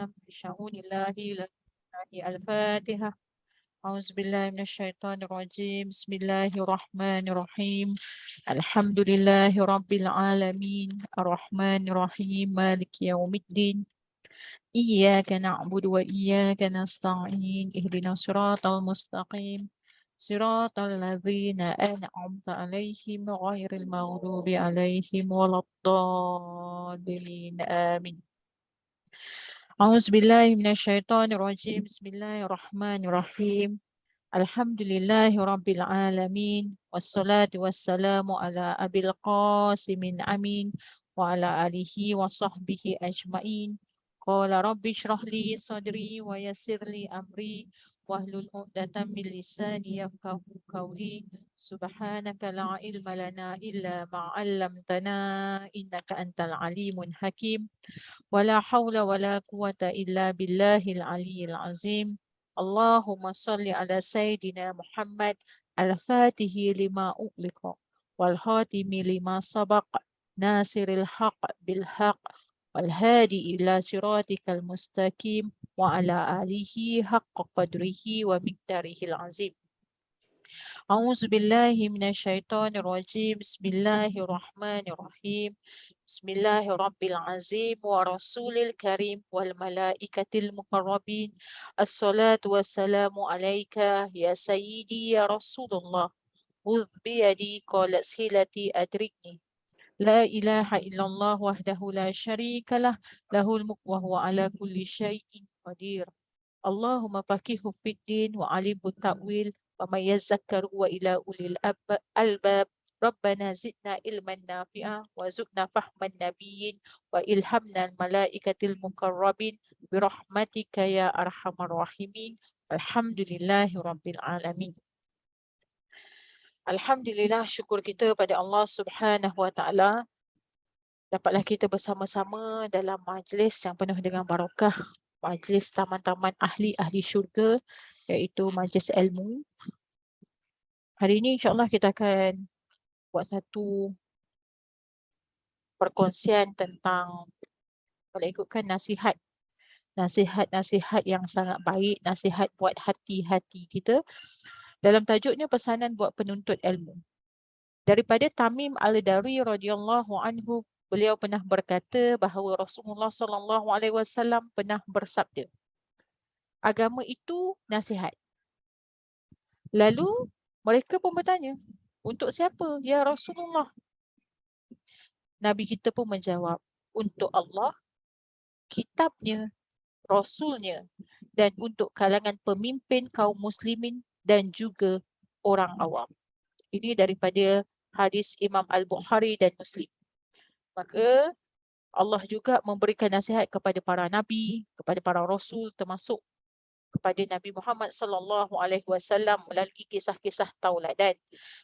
بشؤون الله الفاتحة. أعوذ بالله من الشيطان الرجيم. بسم الله الرحمن الرحيم. الحمد لله رب العالمين الرحمن الرحيم مالك يوم الدين. إياك نعبد وإياك نستعين اهدنا الصراط المستقيم صراط الذين أنعمت عليهم غير المغضوب عليهم ولا الضالين آمين. أعوذ بالله من الشيطان الرجيم. بسم الله الرحمن الرحيم. الحمد لله رب العالمين والصلاة والسلام على أبي القاسم أمين وعلى آله وصحبه أجمعين. قال رب اشرح لي صدري ويسر لي أمري واحلل عقدة من لساني يفقهوا قولي. سبحانك لا علم لنا إلا ما علمتنا إنك أنت العليم الحكيم. ولا حول ولا قوة إلا بالله العلي العظيم. اللهم صل على سيدنا محمد الفاتح لما أغلق والخاتم لما سبق ناصر الحق بالحق والهادي إلى صراطك المستقيم وعلى آله حق قدره ومقداره العظيم. أعوذ بالله من الشيطان الرجيم. بسم الله الرحمن الرحيم. بسم الله رب العظيم ورسول الكريم والملائكة المقربين. الصلاة والسلام عليك يا سيدي يا رسول الله. خذ بيدي قال سهلتي أدركني. لا إله إلا الله وحده لا شريك له له الملك وهو على كل شيء قدير. اللهم فقهه في الدين وعلمه التأويل ومن يذكر وإلى أولي الألباب. ربنا زدنا علما نافعا وزدنا فهما نبيين وإلهمنا الملائكة المقربين برحمتك يا أرحم الراحمين. الحمد لله رب العالمين. Alhamdulillah, syukur kita pada Allah Subhanahu Wa Taala. Dapatlah kita bersama-sama dalam majlis yang penuh dengan barakah, majlis taman-taman ahli-ahli syurga, iaitu majlis ilmu. Hari ini insyaAllah kita akan buat satu perkongsian tentang, kalau ikutkan nasihat yang sangat baik, nasihat buat hati-hati kita. Dalam tajuknya pesanan buat penuntut ilmu. Daripada Tamim Al-Dari radhiyallahu anhu, beliau pernah berkata bahawa Rasulullah sallallahu alaihi wasallam pernah bersabda, agama itu nasihat. Lalu mereka pun bertanya, untuk siapa ya Rasulullah? Nabi kita pun menjawab, untuk Allah, kitabnya, Rasulnya, dan untuk kalangan pemimpin kaum muslimin dan juga orang awam. Ini daripada hadis Imam Al-Bukhari dan Muslim. Maka Allah juga memberikan nasihat kepada para nabi, kepada para rasul, termasuk kepada Nabi Muhammad sallallahu alaihi wasallam melalui kisah-kisah tauladan.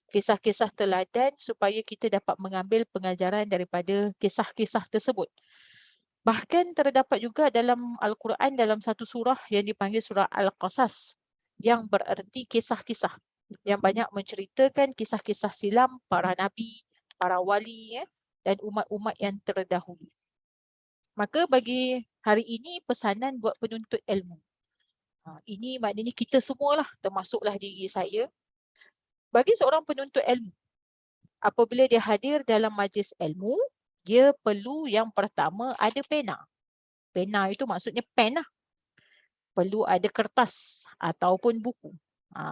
Kisah-kisah teladan supaya kita dapat mengambil pengajaran daripada kisah-kisah tersebut. Bahkan terdapat juga dalam Al-Quran dalam satu surah yang dipanggil surah Al-Qasas yang bererti kisah-kisah yang banyak menceritakan kisah-kisah silam para nabi, para wali dan umat-umat yang terdahulu. Maka bagi hari ini pesanan buat penuntut ilmu. Ini maknanya kita semualah, termasuklah diri saya. Bagi seorang penuntut ilmu, apabila dia hadir dalam majlis ilmu, dia perlu yang pertama ada pena. Pena itu maksudnya pen lah. Perlu ada kertas ataupun buku.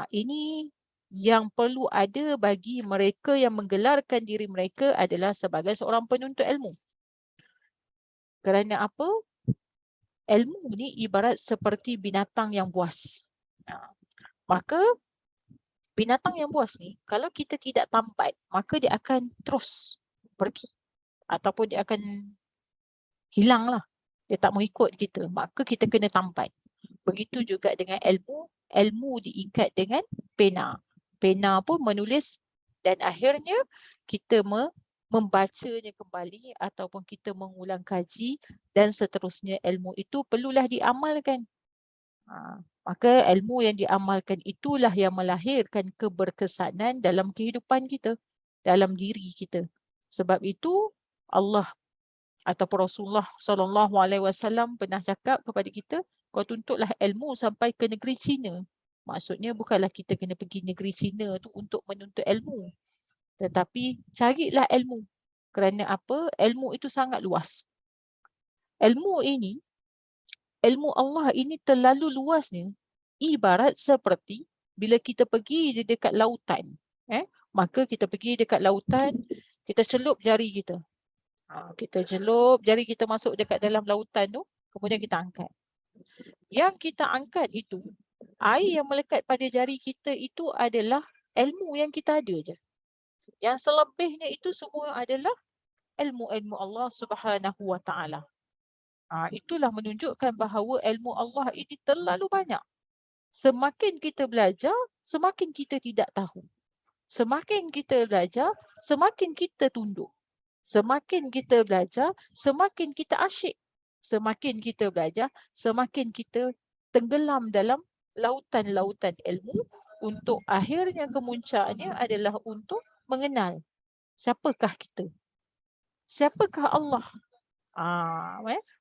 Ini yang perlu ada bagi mereka yang menggelarkan diri mereka adalah sebagai seorang penuntut ilmu. Kerana apa? Ilmu ni ibarat seperti binatang yang buas. Maka binatang yang buas ni, kalau kita tidak tambat, maka dia akan terus pergi. Ataupun dia akan hilang lah. Dia tak mengikut kita. Maka kita kena tambat. Begitu juga dengan ilmu. Ilmu diikat dengan pena. Pena pun menulis dan akhirnya kita membacanya kembali ataupun kita mengulang kaji dan seterusnya. Ilmu itu perlulah diamalkan. Maka ilmu yang diamalkan itulah yang melahirkan keberkesanan dalam kehidupan kita, dalam diri kita. Sebab itu Allah Ataupun Rasulullah SAW pernah cakap kepada kita, kau tuntutlah ilmu sampai ke negeri China. Maksudnya bukanlah kita kena pergi negeri China tu untuk menuntut ilmu. Tetapi carilah ilmu. Kerana apa? Ilmu itu sangat luas. Ilmu Allah ini terlalu luasnya. Ibarat seperti bila kita pergi di dekat lautan. Maka kita pergi dekat lautan, kita celup jari kita. Kita celup jari kita masuk dekat dalam lautan tu, kemudian kita angkat. Yang kita angkat itu, air yang melekat pada jari kita itu adalah ilmu yang kita ada je. Yang selebihnya itu semua adalah ilmu-ilmu Allah Subhanahu Wa Taala. Itulah menunjukkan bahawa ilmu Allah ini terlalu banyak. Semakin kita belajar, semakin kita tidak tahu. Semakin kita belajar, semakin kita tunduk. Semakin kita belajar, semakin kita asyik. Semakin kita belajar, semakin kita tenggelam dalam lautan-lautan ilmu untuk akhirnya kemuncaknya adalah untuk mengenal siapakah kita. Siapakah Allah?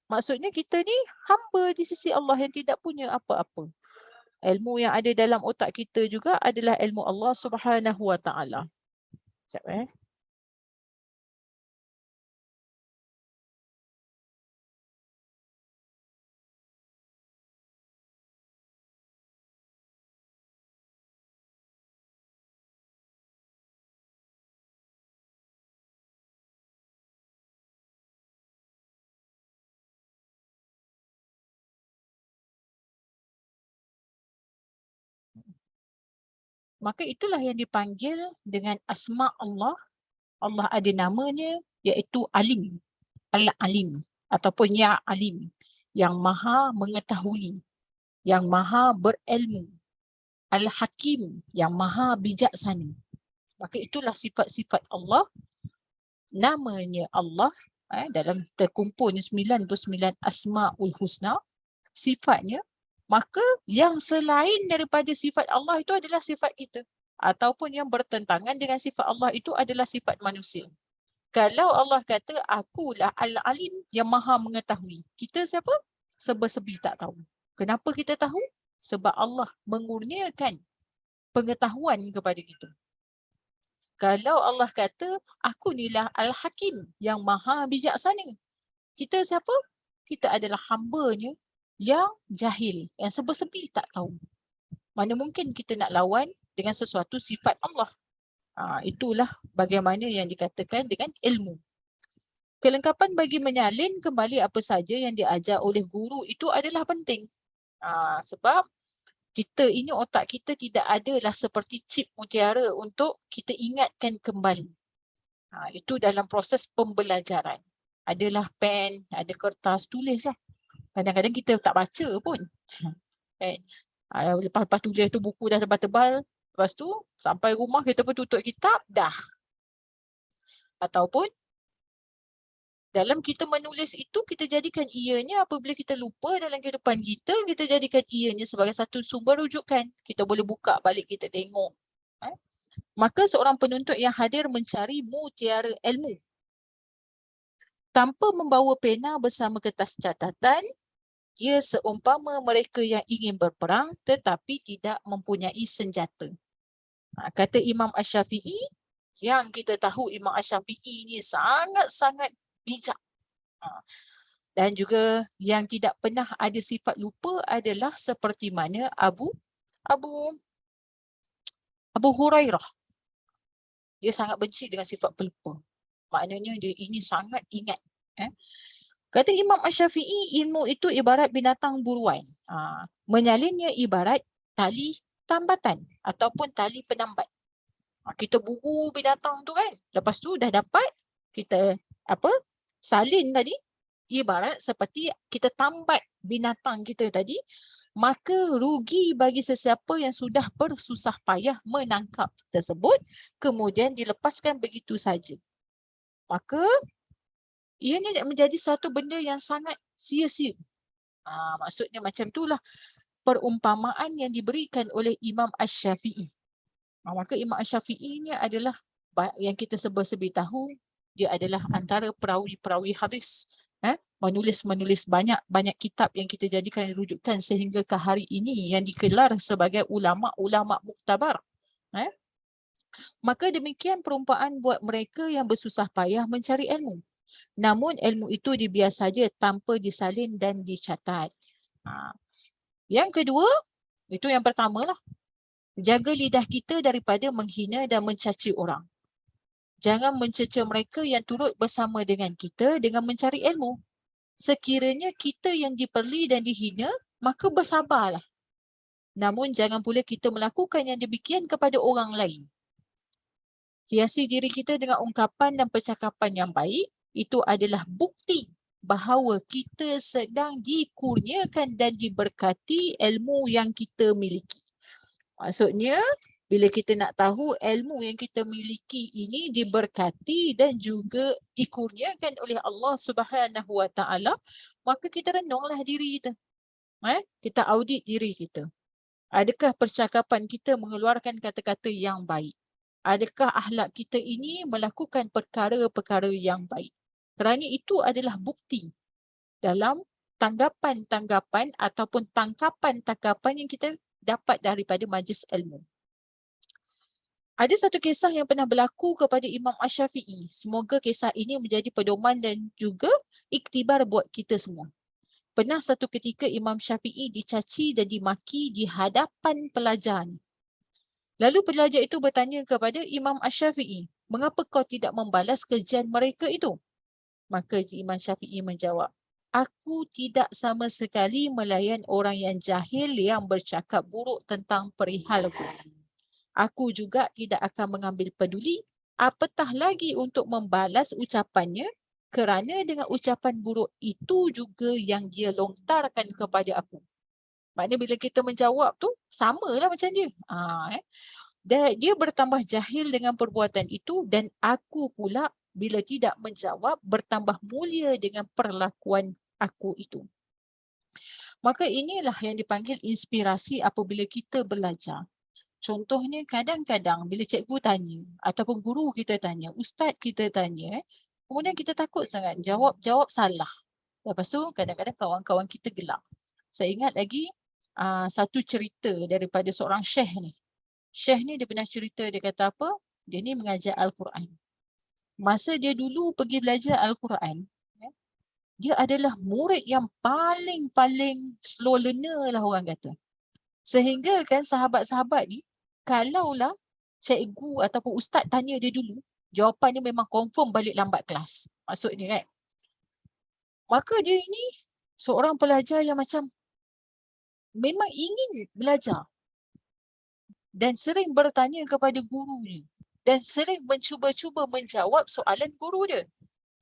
Maksudnya kita ni hamba di sisi Allah yang tidak punya apa-apa. Ilmu yang ada dalam otak kita juga adalah ilmu Allah Subhanahu Wa Taala. Sekejap Maka itulah yang dipanggil dengan asma Allah. Allah ada namanya iaitu Alim. Al-Alim ataupun Ya Alim. Yang maha mengetahui. Yang maha berilmu. Al-Hakim yang maha bijaksana. Maka itulah sifat-sifat Allah. Namanya Allah dalam terkumpulnya 99 Asma'ul Husna. Sifatnya. Maka yang selain daripada sifat Allah itu adalah sifat kita. Ataupun yang bertentangan dengan sifat Allah itu adalah sifat manusia. Kalau Allah kata, akulah Al-Alim yang maha mengetahui. Kita siapa? Serba-serbi tak tahu. Kenapa kita tahu? Sebab Allah mengurniakan pengetahuan kepada kita. Kalau Allah kata, aku inilah Al-Hakim yang maha bijaksana. Kita siapa? Kita adalah hamba-Nya yang jahil, yang serba-serbi tak tahu. Mana mungkin kita nak lawan dengan sesuatu sifat Allah. Itulah bagaimana yang dikatakan dengan ilmu. Kelengkapan bagi menyalin kembali apa saja yang diajar oleh guru itu adalah penting. Sebab kita ini, otak kita tidak adalah seperti chip mutiara untuk kita ingatkan kembali. Itu dalam proses pembelajaran. Adalah pen, ada kertas, tulis lah. Kadang-kadang kita tak baca pun. Lepas tulis tu buku dah tebal-tebal. Lepas tu sampai rumah kita pun tutup kitab, dah. Ataupun dalam kita menulis itu, kita jadikan ianya apabila kita lupa dalam kehidupan kita, kita jadikan ianya sebagai satu sumber rujukan. Kita boleh buka balik, kita tengok. Maka seorang penuntut yang hadir mencari mutiara ilmu. Tanpa membawa pena bersama kertas catatan, dia seumpama mereka yang ingin berperang tetapi tidak mempunyai senjata. Kata Imam Asy-Syafi'i, yang kita tahu Imam Asy-Syafi'i ni sangat-sangat bijak. Dan juga yang tidak pernah ada sifat lupa adalah seperti mana Abu Hurairah. Dia sangat benci dengan sifat pelupa. Maknanya dia ini sangat ingat. Kata Imam Asy-Syafi'i, ilmu itu ibarat binatang buruan. Menyalinnya ibarat tali tambatan ataupun tali penambat. Kita buru binatang tu kan. Lepas tu dah dapat, kita salin tadi. Ibarat seperti kita tambat binatang kita tadi. Maka rugi bagi sesiapa yang sudah bersusah payah menangkap tersebut. Kemudian dilepaskan begitu saja. Maka ianya menjadi satu benda yang sangat sia-sia. Maksudnya macam itulah perumpamaan yang diberikan oleh Imam Asy-Syafi'i. Maka Imam Asy-Syafi'i ni adalah yang kita serba-serbi tahu Dia adalah antara perawi-perawi hadis. Menulis banyak kitab yang kita jadikan rujukan sehingga ke hari ini yang digelar sebagai ulama-ulama muktabar. Maka demikian perumpamaan buat mereka yang bersusah payah mencari ilmu. Namun ilmu itu dibiar saja tanpa disalin dan dicatat. Yang kedua, itu yang pertama lah. Jaga lidah kita daripada menghina dan mencaci orang. Jangan mencerca mereka yang turut bersama dengan kita dengan mencari ilmu. Sekiranya kita yang diperli dan dihina, maka bersabarlah. Namun jangan pula kita melakukan yang demikian kepada orang lain. Hiasi diri kita dengan ungkapan dan percakapan yang baik, itu adalah bukti bahawa kita sedang dikurniakan dan diberkati ilmu yang kita miliki. Maksudnya, bila kita nak tahu ilmu yang kita miliki ini diberkati dan juga dikurniakan oleh Allah Subhanahu Wa Taala, maka kita renunglah diri kita. Kita audit diri kita. Adakah percakapan kita mengeluarkan kata-kata yang baik? Adakah akhlak kita ini melakukan perkara-perkara yang baik? Kerana itu adalah bukti dalam tanggapan-tanggapan ataupun tangkapan-tangkapan yang kita dapat daripada majlis ilmu. Ada satu kisah yang pernah berlaku kepada Imam Asy-Syafi'i. Semoga kisah ini menjadi pedoman dan juga iktibar buat kita semua. Pernah satu ketika Imam Syafi'i dicaci dan dimaki di hadapan pelajar. Lalu pelajar itu bertanya kepada Imam Asy-Syafi'i, mengapa kau tidak membalas kejian mereka itu? Maka Imam Syafi'i menjawab, aku tidak sama sekali melayan orang yang jahil yang bercakap buruk tentang perihalku. Aku juga tidak akan mengambil peduli, apatah lagi untuk membalas ucapannya, kerana dengan ucapan buruk itu juga yang dia lontarkan kepada aku. Maknanya bila kita menjawab tu, samalah macam dia. Dia bertambah jahil dengan perbuatan itu dan aku pula bila tidak menjawab bertambah mulia dengan perlakuan aku itu. Maka inilah yang dipanggil inspirasi apabila kita belajar. Contohnya kadang-kadang bila cikgu tanya ataupun guru kita tanya, ustaz kita tanya, kemudian kita takut sangat jawab salah. Lepas tu kadang-kadang kawan-kawan kita gelak. Saya ingat lagi satu cerita daripada seorang syekh ni. Syekh ni dia pernah cerita, dia kata apa? Dia ni mengajar Al-Quran. Masa dia dulu pergi belajar Al-Quran, dia adalah murid yang paling slow learner lah orang kata. Sehingga kan sahabat-sahabat ni, kalaulah cikgu ataupun ustaz tanya dia dulu, jawapannya memang confirm balik lambat kelas. Maksudnya kan. Maka dia ini seorang pelajar yang macam memang ingin belajar dan sering bertanya kepada gurunya dan sering mencuba-cuba menjawab soalan guru dia.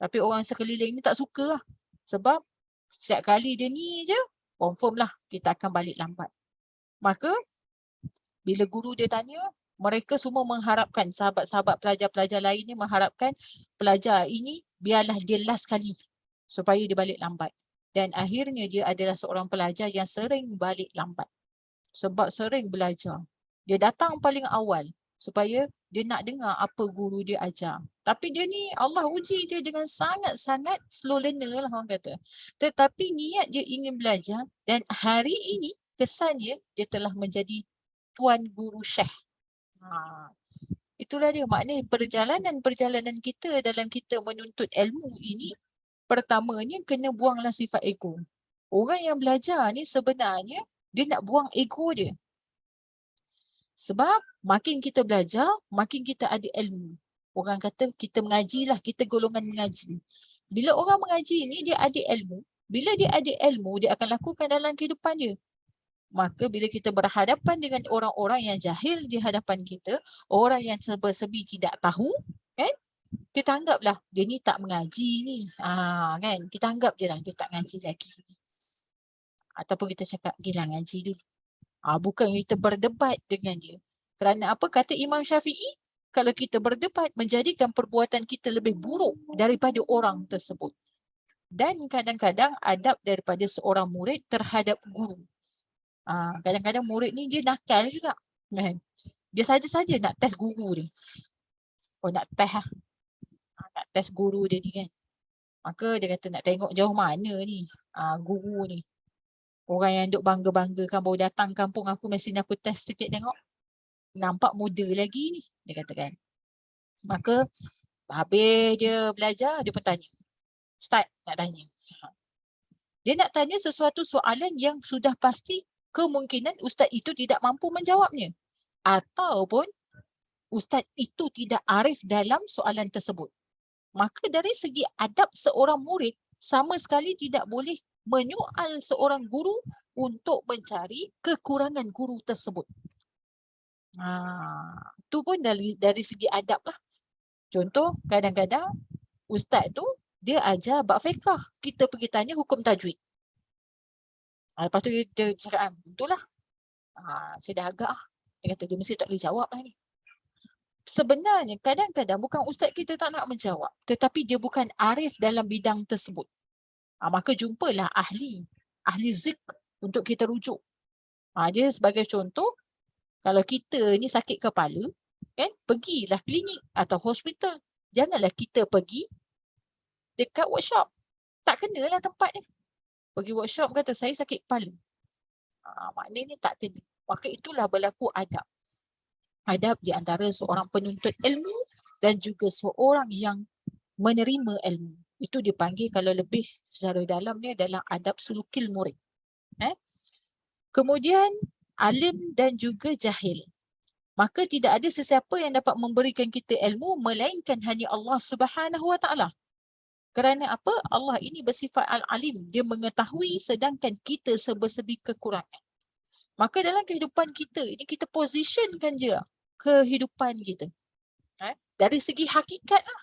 Tapi orang sekeliling ni tak suka lah. Sebab setiap kali dia ni je, confirm lah kita akan balik lambat. Maka bila guru dia tanya, mereka semua mengharapkan, sahabat-sahabat pelajar-pelajar lain ni mengharapkan pelajar ini biarlah dia last kali supaya dia balik lambat. Dan akhirnya dia adalah seorang pelajar yang sering balik lambat. Sebab sering belajar. Dia datang paling awal supaya dia nak dengar apa guru dia ajar. Tapi dia ni Allah uji dia dengan sangat-sangat slow learner lah orang kata. Tetapi niat dia ingin belajar dan hari ini kesannya dia telah menjadi tuan guru syekh. Itulah dia maknanya perjalanan kita dalam kita menuntut ilmu ini, pertamanya kena buanglah sifat ego. Orang yang belajar ni sebenarnya dia nak buang ego dia. Sebab makin kita belajar, makin kita ada ilmu. Orang kata kita mengajilah, kita golongan mengaji. Bila orang mengaji ni dia ada ilmu. Bila dia ada ilmu, dia akan lakukan dalam kehidupan dia. Maka bila kita berhadapan dengan orang-orang yang jahil di hadapan kita, orang yang serba-serbi tidak tahu, kan? Kita anggaplah dia ni tak mengaji ni. Kan? Kita anggap je lah dia tak ngaji lagi. Ataupun kita cakap, gila ngaji dulu. Bukan kita berdebat dengan dia. Kerana apa kata Imam Syafi'i? Kalau kita berdebat, menjadikan perbuatan kita lebih buruk daripada orang tersebut. Dan kadang-kadang adab daripada seorang murid terhadap guru. Kadang-kadang murid ni dia nakal juga. Dia saja-saja nak test guru dia. Nak test lah. nak test guru dia ni kan. Maka dia kata nak tengok jauh mana ni guru ni. Orang yang duk bangga-banggakan baru datang kampung aku, mesin aku test sikit tengok. Nampak muda lagi ni, dia kata kan. Maka habis dia belajar, dia pun tanya. Start nak tanya. Dia nak tanya sesuatu soalan yang sudah pasti kemungkinan ustaz itu tidak mampu menjawabnya. Ataupun ustaz itu tidak arif dalam soalan tersebut. Maka dari segi adab seorang murid, sama sekali tidak boleh menyoal seorang guru untuk mencari kekurangan guru tersebut. Itu pun dari segi adab lah. Contoh, kadang-kadang ustaz tu dia ajar bab fiqh, kita pergi tanya hukum tajwid. Lepas tu dia cakap, itulah. Saya dah agak. Dia kata dia mesti tak boleh jawab lah ni. Sebenarnya kadang-kadang bukan ustaz kita tak nak menjawab, tetapi dia bukan arif dalam bidang tersebut. Maka jumpalah ahli zikr untuk kita rujuk. Dia sebagai contoh, kalau kita ni sakit kepala, kan, pergilah klinik atau hospital. Janganlah kita pergi dekat workshop. Tak kenalah tempat ni. Pergi workshop kata saya sakit kepala. Maknanya tak kena. Maka itulah berlaku adab. Adab di antara seorang penuntut ilmu dan juga seorang yang menerima ilmu. Itu dipanggil kalau lebih secara dalamnya dalam adab sulukil murid. Kemudian alim dan juga jahil. Maka tidak ada sesiapa yang dapat memberikan kita ilmu melainkan hanya Allah Subhanahu Wa Taala. Kerana apa? Allah ini bersifat al-alim. Dia mengetahui sedangkan kita serba-serbi kekurangan. Maka dalam kehidupan kita ini kita positionkan je kehidupan kita. Dari segi hakikat lah.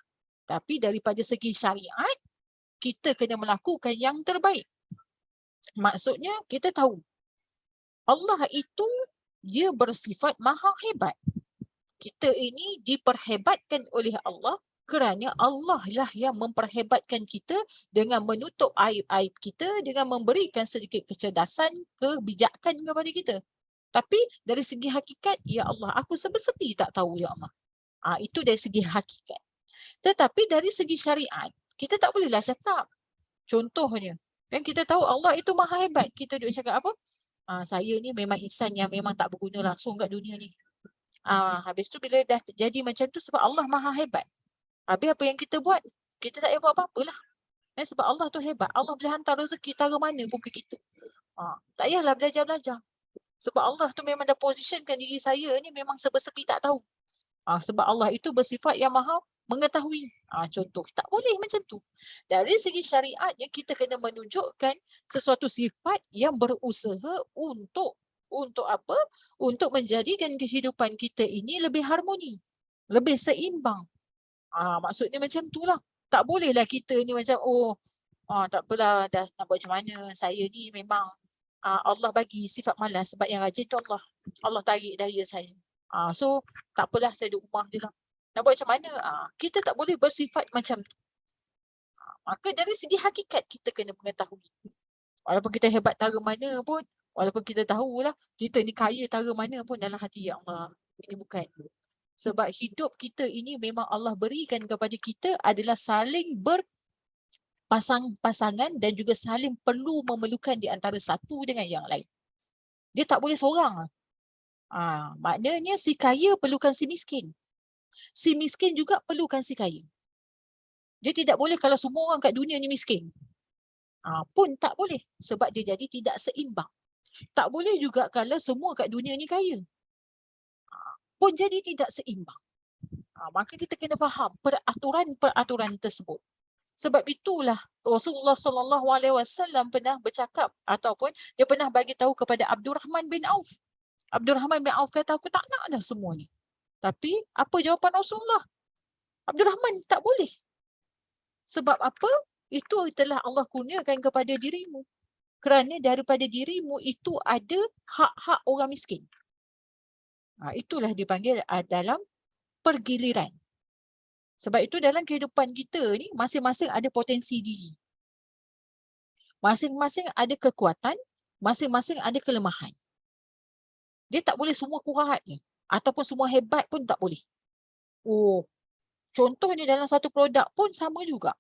Tapi daripada segi syariat, kita kena melakukan yang terbaik. Maksudnya kita tahu Allah itu dia bersifat maha hebat. Kita ini diperhebatkan oleh Allah kerana Allah lah yang memperhebatkan kita dengan menutup aib-aib kita, dengan memberikan sedikit kecerdasan, kebijakan kepada kita. Tapi dari segi hakikat, ya Allah, aku sebesepi tak tahu ya Allah. Itu dari segi hakikat. Tetapi dari segi syariat, kita tak bolehlah cakap. Contohnya, kan kita tahu Allah itu maha hebat. Kita duk cakap apa? Saya ni memang insan yang memang tak berguna langsung kat dunia ni. Habis tu bila dah jadi macam tu sebab Allah maha hebat. Habis apa yang kita buat? Kita tak payah buat apa-apa lah. Sebab Allah tu hebat. Allah boleh hantar rezeki tara mana pun ke kita. Tak payahlah belajar-belajar. Sebab Allah tu memang dah positionkan diri saya ni memang serba-serbi tak tahu. Sebab Allah itu bersifat yang maha mengetahui. Contoh, tak boleh macam tu. Dari segi syariat yang kita kena menunjukkan sesuatu sifat yang berusaha untuk apa? Untuk menjadikan kehidupan kita ini lebih harmoni, lebih seimbang. Maksudnya macam tu lah. Tak bolehlah kita ni macam tak apalah dah nak buat macam mana. Saya ni memang Allah bagi sifat malas sebab yang rajin tu Allah. Allah tarik daya saya. So tak apalah saya duduk rumah je lah. Nak buat macam mana? Kita tak boleh bersifat macam tu. Maka dari segi hakikat kita kena mengetahui. Walaupun kita hebat tara mana pun, walaupun kita tahulah kita ni kaya tara mana pun dalam hati ya Allah. Ini bukan. Sebab hidup kita ini memang Allah berikan kepada kita adalah saling berpasang-pasangan dan juga saling perlu memerlukan di antara satu dengan yang lain. Dia tak boleh seorang. Maknanya si kaya perlukan si miskin. Si miskin juga perlukan si kaya. Dia tidak boleh kalau semua orang kat dunia ni miskin. Pun tak boleh sebab dia jadi tidak seimbang. Tak boleh juga kalau semua kat dunia ni kaya. Pun jadi tidak seimbang. Maka kita kena faham peraturan-peraturan tersebut. Sebab itulah Rasulullah SAW pernah bercakap ataupun dia pernah bagi tahu kepada Abdurrahman bin Auf. Abdurrahman bin Auf kata, aku tak nak dah semua ni. Tapi apa jawapan Rasulullah? Abdurrahman, tak boleh. Sebab apa? Itu telah Allah kurniakan kepada dirimu. Kerana daripada dirimu itu ada hak-hak orang miskin. Itulah dipanggil dalam pergiliran. Sebab itu dalam kehidupan kita ni masing-masing ada potensi diri. Masing-masing ada kekuatan, masing-masing ada kelemahan. Dia tak boleh semua kuat je. Ataupun semua hebat pun tak boleh. Contohnya dalam satu produk pun sama juga.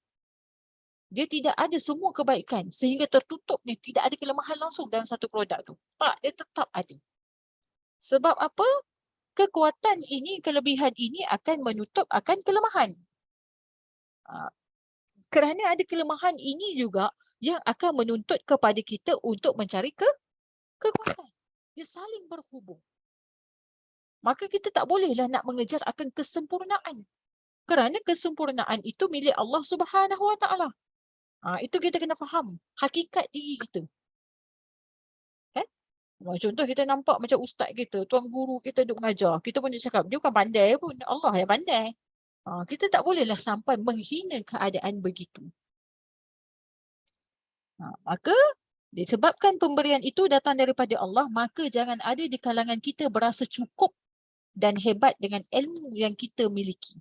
Dia tidak ada semua kebaikan sehingga tertutup ni, tidak ada kelemahan langsung dalam satu produk tu. Tak, dia tetap ada. Sebab apa? Kekuatan ini, kelebihan ini akan menutup akan kelemahan. Kerana ada kelemahan ini juga yang akan menuntut kepada kita untuk mencari kekuatan. Dia saling berhubung. Maka kita tak bolehlah nak mengejar akan kesempurnaan. Kerana kesempurnaan itu milik Allah Subhanahu Wa Taala. Itu kita kena faham hakikat diri kita. Contoh kita nampak macam ustaz kita, tuan guru kita duk mengajar. Kita pun dia cakap, dia bukan pandai pun. Allah yang pandai. Kita tak bolehlah sampai menghina keadaan begitu. Maka disebabkan pemberian itu datang daripada Allah, maka jangan ada di kalangan kita berasa cukup dan hebat dengan ilmu yang kita miliki.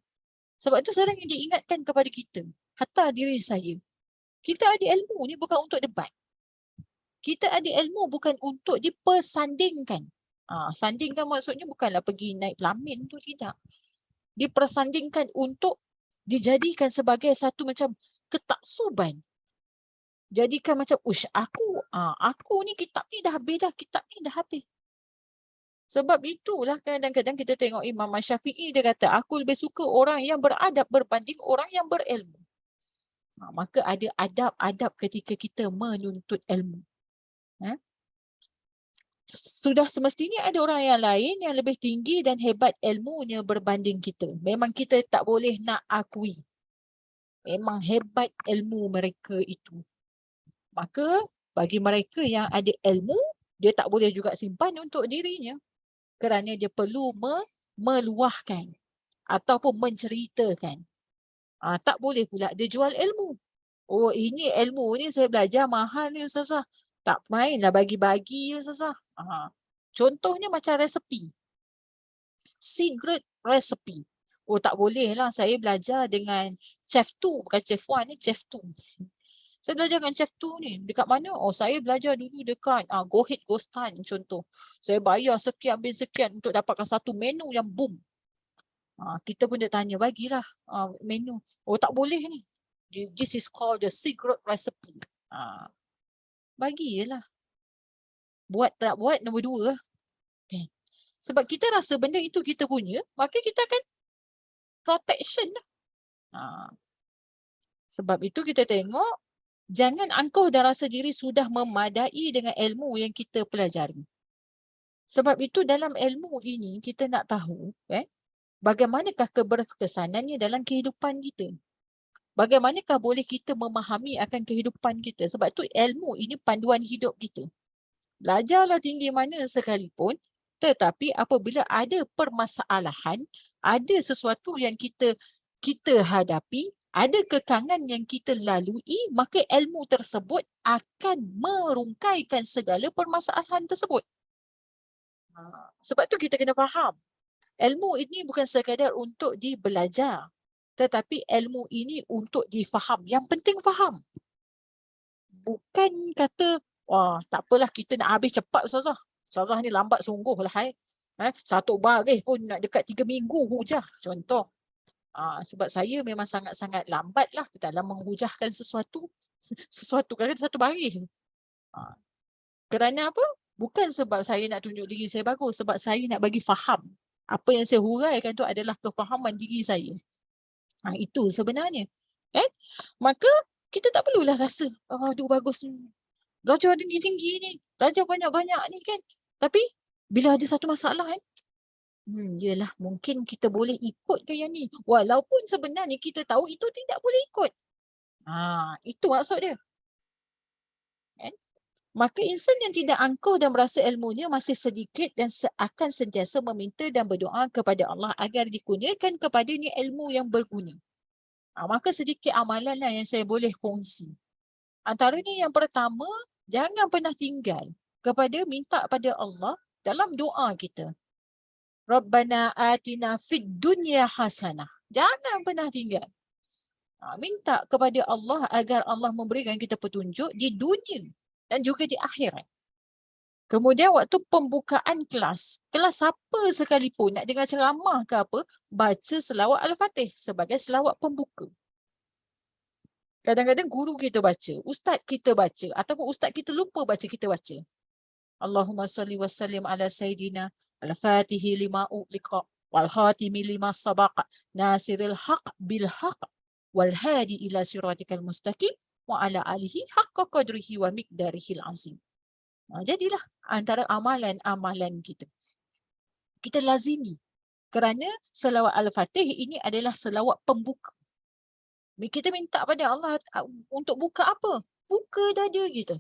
Sebab itu sering diingatkan kepada kita, hatta diri saya. Kita ada ilmu ni bukan untuk debat. Kita ada ilmu bukan untuk dipersandingkan. Sandingkan maksudnya bukanlah pergi naik pelamin tu, tidak. Dipersandingkan untuk dijadikan sebagai satu macam ketaksuban. Jadikan macam, aku ni kitab ni dah habis dah, kitab ni dah habis. Sebab itulah kadang-kadang kita tengok Imam Syafi'i dia kata, aku lebih suka orang yang beradab berbanding orang yang berilmu. Maka ada adab-adab ketika kita menuntut ilmu. Sudah semestinya ada orang yang lain yang lebih tinggi dan hebat ilmunya berbanding kita. Memang kita tak boleh nak akui. Memang hebat ilmu mereka itu. Maka bagi mereka yang ada ilmu, dia tak boleh juga simpan untuk dirinya. Kerana dia perlu meluahkan ataupun menceritakan. Tak boleh pula dia jual ilmu. Oh, ini ilmu ni saya belajar mahal ni Ustazah. Tak mainlah bagi-bagi Ustazah. Contohnya macam resepi. Secret recipe. Oh, tak boleh lah saya belajar dengan chef 2, bukan chef 1 ni, chef 2. Saya belajar dengan chef 2 ni. Dekat mana? Oh, saya belajar dulu dekat Go Ahead Go Stun contoh. Saya bayar sekian bin sekian untuk dapatkan satu menu yang boom. Kita pun dia tanya, bagilah menu. Oh, tak boleh ni. This is called the secret recipe. Bagilah. Buat tak buat, nombor 2. Okay. Sebab kita rasa benda itu kita punya, maka kita akan protection lah. Sebab itu kita tengok, jangan angkuh dan rasa diri sudah memadai dengan ilmu yang kita pelajari. Sebab itu dalam ilmu ini kita nak tahu bagaimanakah keberkesanannya dalam kehidupan kita. Bagaimanakah boleh kita memahami akan kehidupan kita. Sebab itu ilmu ini panduan hidup kita. Belajarlah tinggi mana sekalipun, tetapi apabila ada permasalahan, ada sesuatu yang kita hadapi, ada kekangan yang kita lalui, maka ilmu tersebut akan merungkaikan segala permasalahan tersebut. Sebab tu kita kena faham. Ilmu ini bukan sekadar untuk dibelajar, tetapi ilmu ini untuk difaham. Yang penting faham. Bukan kata, tak apalah kita nak habis cepat Ustazah. Ustazah ni lambat sungguh lah. Satu baris pun nak dekat 3 minggu hujah. Contoh. Sebab saya memang sangat-sangat lambat lah dalam menghujahkan sesuatu. Sesuatu kan satu baris. Kerana apa? Bukan sebab saya nak tunjuk diri saya bagus. Sebab saya nak bagi faham. Apa yang saya huraikan tu adalah kefahaman diri saya. Itu sebenarnya. Maka kita tak perlulah rasa, aduh bagus ni. Belajar tinggi-tinggi ni. Belajar banyak-banyak ni kan. Tapi bila ada satu masalah yelah mungkin kita boleh ikut ke yang ni. Walaupun sebenarnya kita tahu itu tidak boleh ikut. Itu maksud dia. Maka insan yang tidak angkuh dan merasa ilmunya masih sedikit dan akan sentiasa meminta dan berdoa kepada Allah agar dikurniakan kepadanya ilmu yang berguna. Maka sedikit amalan lah yang saya boleh kongsi. Antaranya yang pertama, jangan pernah tinggal kepada minta pada Allah dalam doa kita. Rabbana atina fid dunya hasanah. Jangan pernah tinggal. Minta kepada Allah agar Allah memberikan kita petunjuk di dunia dan juga di akhirat. Kemudian waktu pembukaan kelas siapa sekalipun nak dengar ceramah ke apa, baca selawat Al-Fatih sebagai selawat pembuka. Kadang-kadang guru kita baca, ustaz kita baca, ataupun ustaz kita lupa baca, kita baca. Allahumma salli wa sallim ala Sayyidina Al-Fatihi lima u'liqa wal khatimi lima sabaqa nasiril haq bil haq wal hadi ila siratikal mustaqim wa ala alihi haqqa qadrihi wa miqdarihil azim. Jadilah antara amalan-amalan kita. Kita lazimi. Kerana selawat Al-Fatih ini adalah selawat pembuka. Kita minta pada Allah untuk buka apa? Buka dada kita.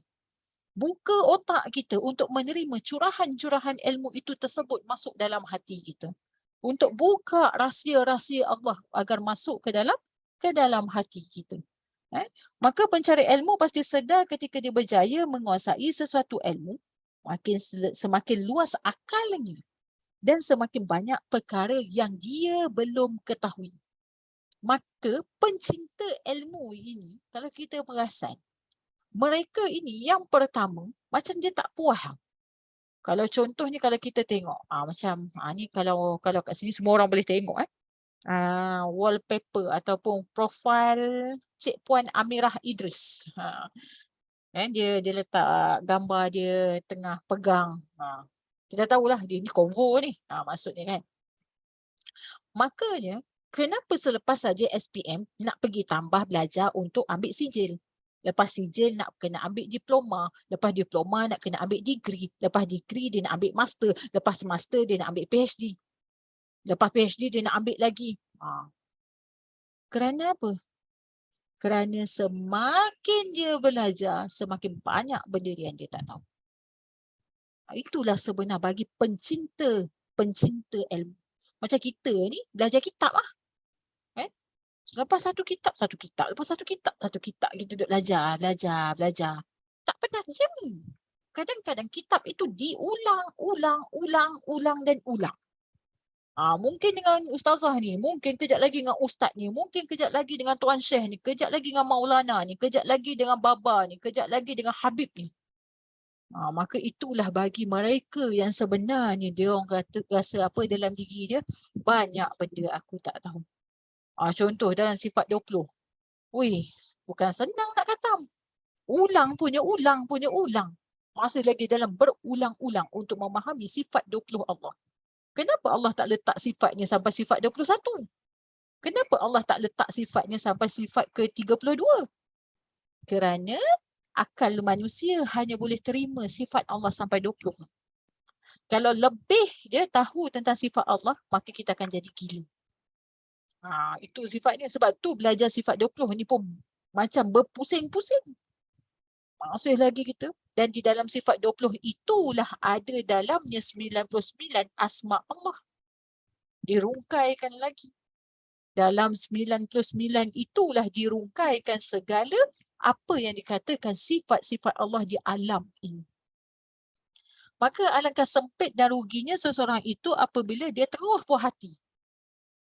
Buka otak kita untuk menerima curahan-curahan ilmu itu tersebut masuk dalam hati kita. Untuk buka rahsia-rahsia Allah agar masuk ke dalam hati kita. Maka pencari ilmu pasti sedar ketika dia berjaya menguasai sesuatu ilmu, semakin luas akalnya dan semakin banyak perkara yang dia belum ketahui. Maka pencinta ilmu ini, kalau kita perasan, mereka ini yang pertama macam dia tak puas. Kalau contohnya kalau kita tengok ni kalau kat sini semua orang boleh tengok wallpaper ataupun profil Cik Puan Amirah Idris. Dia letak gambar dia tengah pegang. Kita tahulah dia ni konvo ni. Maksudnya kan. Makanya kenapa selepas saja SPM nak pergi tambah belajar untuk ambil sijil. Lepas sijil nak kena ambil diploma. Lepas diploma nak kena ambil degree. Lepas degree dia nak ambil master. Lepas master dia nak ambil PhD. Lepas PhD dia nak ambil lagi. Kerana apa? Kerana semakin dia belajar, semakin banyak benda yang dia tak tahu. Itulah sebenar bagi pencinta ilmu. Macam kita ni belajar kitab lah. Lepas satu kitab. Lepas satu kitab, kita duduk belajar. Tak pernah jam. Kadang-kadang kitab itu diulang dan ulang. Mungkin dengan ustazah ni, mungkin kejap lagi dengan ustaz ni, mungkin kejap lagi dengan tuan syekh ni, kejap lagi dengan maulana ni, kejap lagi dengan baba ni, kejap lagi dengan habib ni. Maka itulah bagi mereka yang sebenarnya dia orang rasa apa dalam diri dia, banyak benda aku tak tahu. Contoh dalam sifat 20. Bukan senang nak khatam. Ulang punya ulang. Masih lagi dalam berulang-ulang untuk memahami sifat 20 Allah. Kenapa Allah tak letak sifatnya sampai sifat 21? Kenapa Allah tak letak sifatnya sampai sifat ke-32? Kerana akal manusia hanya boleh terima sifat Allah sampai 20. Kalau lebih dia tahu tentang sifat Allah, maka kita akan jadi gila. Itu sifatnya. Sebab tu belajar sifat 20 ni pun macam berpusing-pusing. Masih lagi kita. Dan di dalam sifat 20 itulah ada dalamnya 99 asma Allah. Dirungkaikan lagi. Dalam 99 itulah dirungkaikan segala apa yang dikatakan sifat-sifat Allah di alam ini. Maka alangkah sempit dan ruginya seseorang itu apabila dia terus puas hati.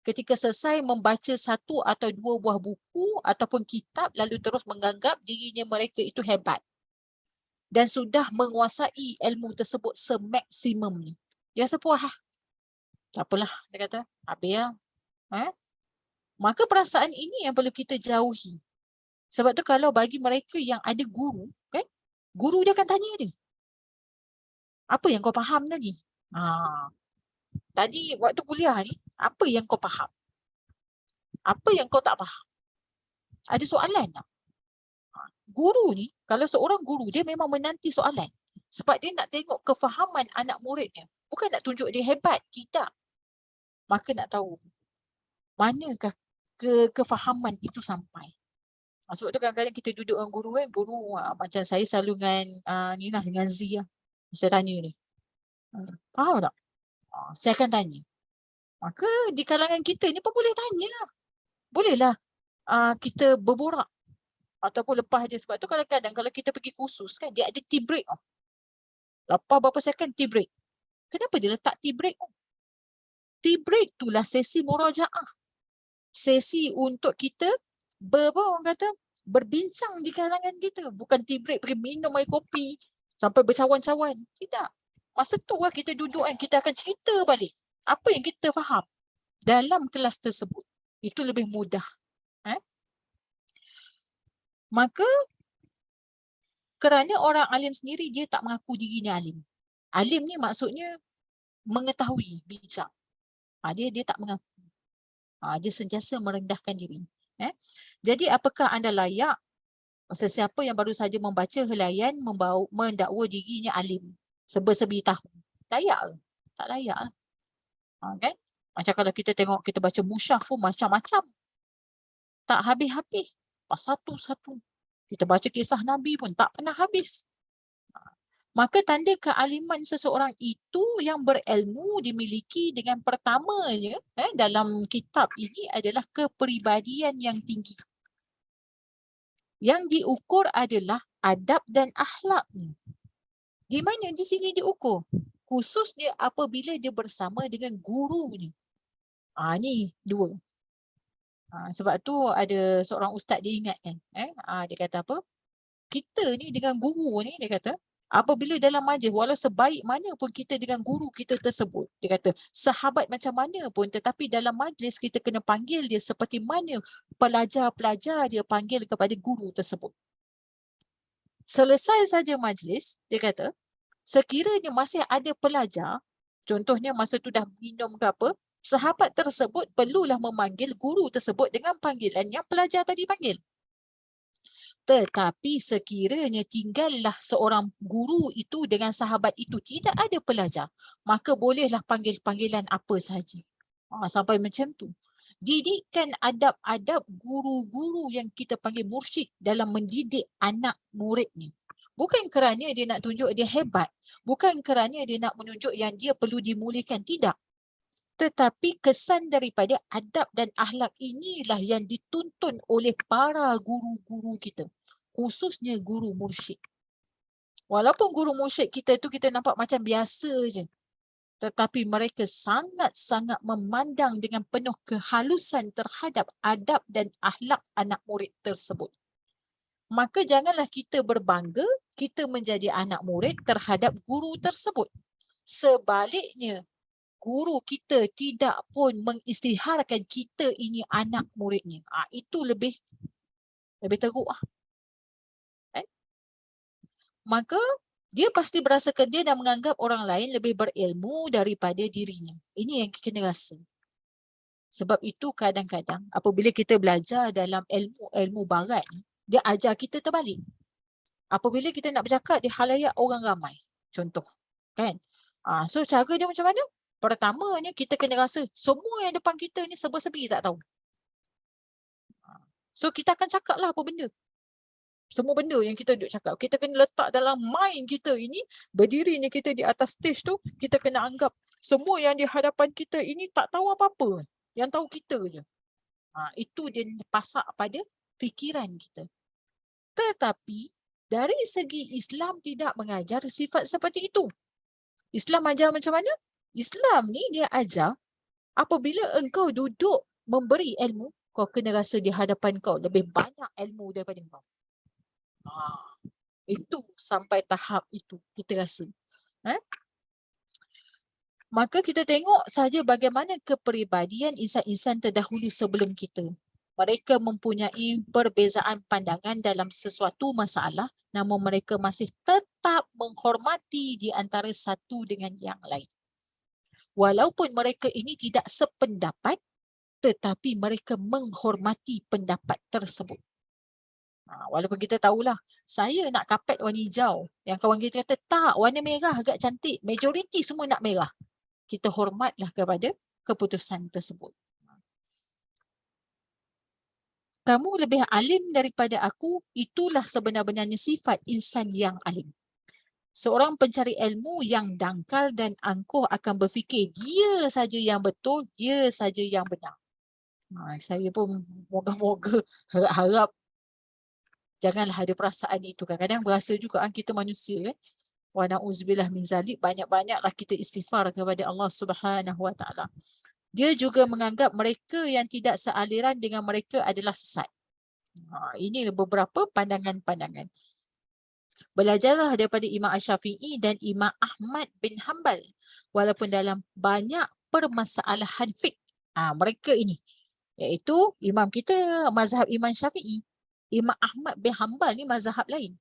Ketika selesai membaca satu atau dua buah buku ataupun kitab lalu terus menganggap dirinya mereka itu hebat. Dan sudah menguasai ilmu tersebut semaksimumnya. Dia rasa puas. Tak apalah, dia kata. Habis lah. Maka perasaan ini yang perlu kita jauhi. Sebab tu kalau bagi mereka yang ada guru, kan? Guru dia akan tanya dia. Apa yang kau faham tadi? Tadi waktu kuliah ni, apa yang kau faham? Apa yang kau tak faham? Ada soalan tak? Guru ni, kalau seorang guru, dia memang menanti soalan. Sebab dia nak tengok kefahaman anak muridnya. Bukan nak tunjuk dia hebat, tidak. Maka nak tahu manakah kefahaman itu sampai. Sebab tu kadang-kadang kita duduk dengan guru macam saya selalu dengan Z lah. Saya tanya ni. Faham tak? Saya akan tanya. Maka di kalangan kita ni pun boleh tanya lah. Bolehlah kita berborak. Ataupun lepas dia. Sebab tu kadang-kadang kalau kita pergi kursus kan, dia ada tea break. Lepas berapa second tea break. Kenapa dia letak tea break? Tea break itulah sesi murajaah. Sesi untuk kita berbincang di kalangan kita. Bukan tea break pergi minum air kopi. sampai bercawan-cawan. Tidak. Masa tu lah kita duduk kan, kita akan cerita balik apa yang kita faham dalam kelas tersebut. Itu lebih mudah. Maka kerana orang alim sendiri dia tak mengaku dirinya alim. Alim ni maksudnya mengetahui, bijak. Dia tak mengaku. Dia sentiasa merendahkan diri. Jadi apakah anda layak sesiapa yang baru saja membaca helaian mendakwa dirinya alim sebersebi tahun? Layak ke? Tak layak. Kan? Macam kalau kita tengok, kita baca musyaf pun macam-macam. Tak habis-habis. Satu-satu. Kita baca kisah Nabi pun tak pernah habis. Maka tanda kealiman seseorang itu yang berilmu dimiliki dengan pertamanya dalam kitab ini adalah kepribadian yang tinggi. Yang diukur adalah adab dan akhlaknya. Di mana di sini diukur? Khususnya apabila dia bersama dengan gurunya. Ni dua. Sebab tu ada seorang ustaz dia ingatkan. Dia kata apa? Kita ni dengan guru ni, dia kata, apabila dalam majlis, walau sebaik mana pun kita dengan guru kita tersebut, dia kata, sahabat macam mana pun, tetapi dalam majlis kita kena panggil dia seperti mana pelajar-pelajar dia panggil kepada guru tersebut. Selesai saja majlis, dia kata, sekiranya masih ada pelajar, contohnya masa tu dah minum ke apa, sahabat tersebut perlulah memanggil guru tersebut dengan panggilan yang pelajar tadi panggil. Tetapi sekiranya tinggallah seorang guru itu dengan sahabat itu tidak ada pelajar, maka bolehlah panggil panggilan apa sahaja. Sampai macam tu. Didikan adab-adab guru-guru yang kita panggil mursyid dalam mendidik anak muridnya. Bukan kerana dia nak tunjuk dia hebat. Bukan kerana dia nak menunjuk yang dia perlu dimuliakan. Tidak. Tetapi kesan daripada adab dan akhlak inilah yang dituntun oleh para guru-guru kita. Khususnya guru mursyid. Walaupun guru mursyid kita tu kita nampak macam biasa je. Tetapi mereka sangat-sangat memandang dengan penuh kehalusan terhadap adab dan akhlak anak murid tersebut. Maka janganlah kita berbangga kita menjadi anak murid terhadap guru tersebut. Sebaliknya, guru kita tidak pun mengisytiharkan kita ini anak muridnya. Itu lebih teruk. Maka dia pasti berasakan dia dan menganggap orang lain lebih berilmu daripada dirinya. Ini yang kita kena rasa. Sebab itu kadang-kadang apabila kita belajar dalam ilmu barat ni, dia ajar kita terbalik. Apabila kita nak bercakap di khalayak orang ramai, contoh, kan? So cara dia macam mana? Pertamanya kita kena rasa semua yang depan kita ni serba-serbi tak tahu. So kita akan cakap lah apa benda. Semua benda yang kita duduk cakap. Kita kena letak dalam mind kita ini, berdirinya kita di atas stage tu, kita kena anggap semua yang di hadapan kita ini tak tahu apa-apa. Yang tahu kita je. Itu dia pasak pada fikiran kita. Tetapi dari segi Islam tidak mengajar sifat seperti itu. Islam ajar macam mana? Islam ni dia ajar apabila engkau duduk memberi ilmu, kau kena rasa di hadapan kau lebih banyak ilmu daripada kau. Itu sampai tahap itu kita rasa. Maka kita tengok saja bagaimana kepribadian insan-insan terdahulu sebelum kita. Mereka mempunyai perbezaan pandangan dalam sesuatu masalah, namun mereka masih tetap menghormati di antara satu dengan yang lain. Walaupun mereka ini tidak sependapat, tetapi mereka menghormati pendapat tersebut. Walaupun kita tahulah, saya nak kapet warna hijau. Yang kawan kita kata, tak, warna merah agak cantik. Majoriti semua nak merah. Kita hormatlah kepada keputusan tersebut. Kamu lebih alim daripada aku, itulah sebenar-benarnya sifat insan yang alim. Seorang pencari ilmu yang dangkal dan angkuh akan berfikir dia saja yang betul, dia saja yang benar. Saya pun moga-moga harap janganlah ada perasaan itu. Kadang-kadang berasa juga kita manusia. Wa na'udzubillah min zalik, banyak-banyaklah kita istighfar kepada Allah Subhanahu Wa Taala. Dia juga menganggap mereka yang tidak sealiran dengan mereka adalah sesat. Ini beberapa pandangan-pandangan. Belajarlah daripada Imam Asy-Syafi'i dan Imam Ahmad bin Hanbal. Walaupun dalam banyak permasalahan fiqh. Mereka ini. Iaitu imam kita mazhab Imam Syafi'i. Imam Ahmad bin Hanbal ni mazhab lain.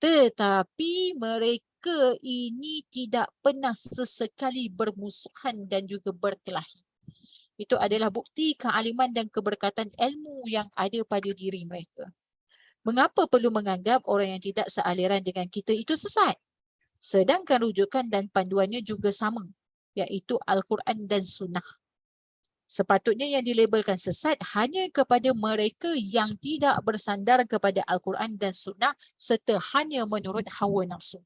Tetapi mereka ini tidak pernah sesekali bermusuhan dan juga berkelahi. Itu adalah bukti kealiman dan keberkatan ilmu yang ada pada diri mereka. Mengapa perlu menganggap orang yang tidak sealiran dengan kita itu sesat? Sedangkan rujukan dan panduannya juga sama, iaitu Al-Quran dan Sunnah. Sepatutnya yang dilabelkan sesat hanya kepada mereka yang tidak bersandar kepada Al-Quran dan Sunnah serta hanya menurut hawa nafsu.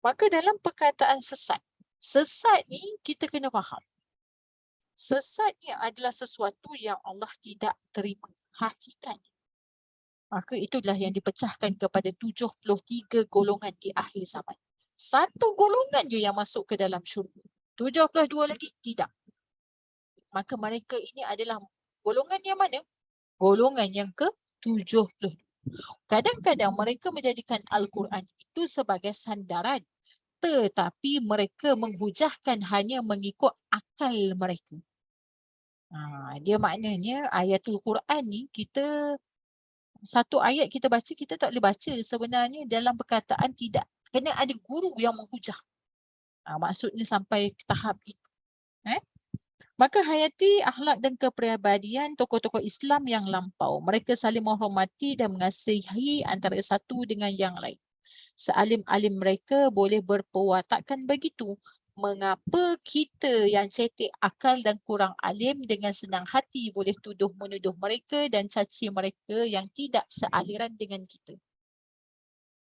Maka dalam perkataan sesat, sesat ni kita kena faham. Sesat ni adalah sesuatu yang Allah tidak terima. Hakikatnya. Maka itulah yang dipecahkan kepada 73 golongan di akhir zaman. Satu golongan je yang masuk ke dalam syurga. 72 lagi tidak. Maka mereka ini adalah golongan yang mana? Golongan yang ke-70. Kadang-kadang mereka menjadikan Al-Quran itu sebagai sandaran. Tetapi mereka menghujahkan hanya mengikut akal mereka. Dia maknanya ayatul Quran ni kita satu ayat kita baca, kita tak boleh baca sebenarnya dalam perkataan tidak. Kena ada guru yang menghujah. Maksudnya sampai ke tahap itu. Maka hayati akhlak dan kepribadian tokoh-tokoh Islam yang lampau. Mereka saling menghormati dan mengasihi antara satu dengan yang lain. Sealim-alim mereka boleh berperwatakan begitu. Mengapa kita yang cetek akal dan kurang alim dengan senang hati boleh tuduh menuduh mereka dan caci mereka yang tidak sealiran dengan kita?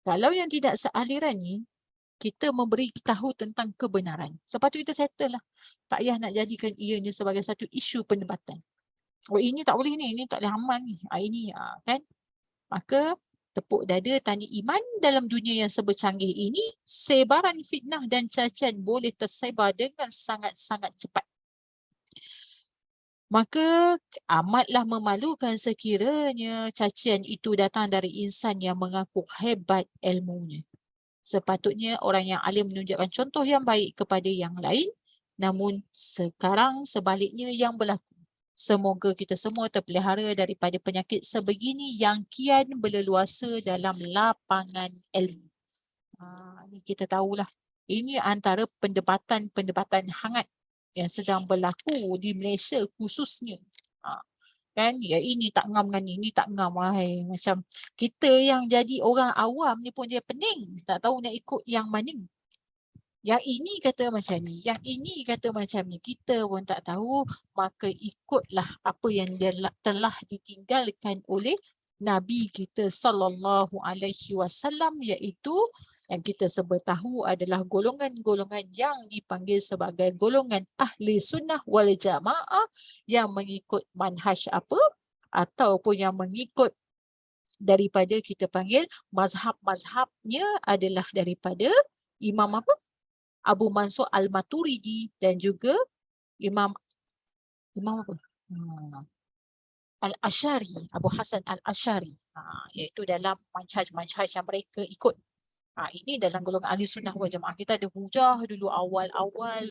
Kalau yang tidak sealiran ni, kita memberi tahu tentang kebenaran. Sepatutnya kita settle lah. Tak payah nak jadikan ianya sebagai satu isu perdebatan. Ini tak boleh ni, ini tak boleh aman ni. Ini kan? Maka tepuk dada tanda iman dalam dunia yang sebercanggih ini, sebaran fitnah dan cacian boleh tersebar dengan sangat-sangat cepat. Maka amatlah memalukan sekiranya cacian itu datang dari insan yang mengaku hebat ilmunya. Sepatutnya orang yang alim menunjukkan contoh yang baik kepada yang lain, namun sekarang sebaliknya yang berlaku. Semoga kita semua terpelihara daripada penyakit sebegini yang kian berleluasa dalam lapangan ilmu. Ini kita tahulah. Ini antara pendebatan hangat yang sedang berlaku di Malaysia khususnya. Kan? Ya ini tak ngam dengan ni tak ngam. Macam kita yang jadi orang awam ni pun dia pening. Tak tahu nak ikut yang mana. Yang ini kata macam ni, yang ini kata macam ni. Kita pun tak tahu, maka ikutlah apa yang dia telah ditinggalkan oleh Nabi kita sallallahu alaihi wasallam, iaitu yang kita sebut tahu adalah golongan-golongan yang dipanggil sebagai golongan ahli sunnah wal jamaah yang mengikut manhaj apa ataupun yang mengikut daripada kita panggil mazhab-mazhabnya adalah daripada Imam apa? Abu Mansur Al-Maturidi dan juga Imam apa? Al-Asy'ari, Abu Hasan Al-Asy'ari. Iaitu dalam manhaj-manhaj yang mereka ikut. Ini dalam golongan ahli sunnah wal jamaah. Kita ada hujah dulu awal-awal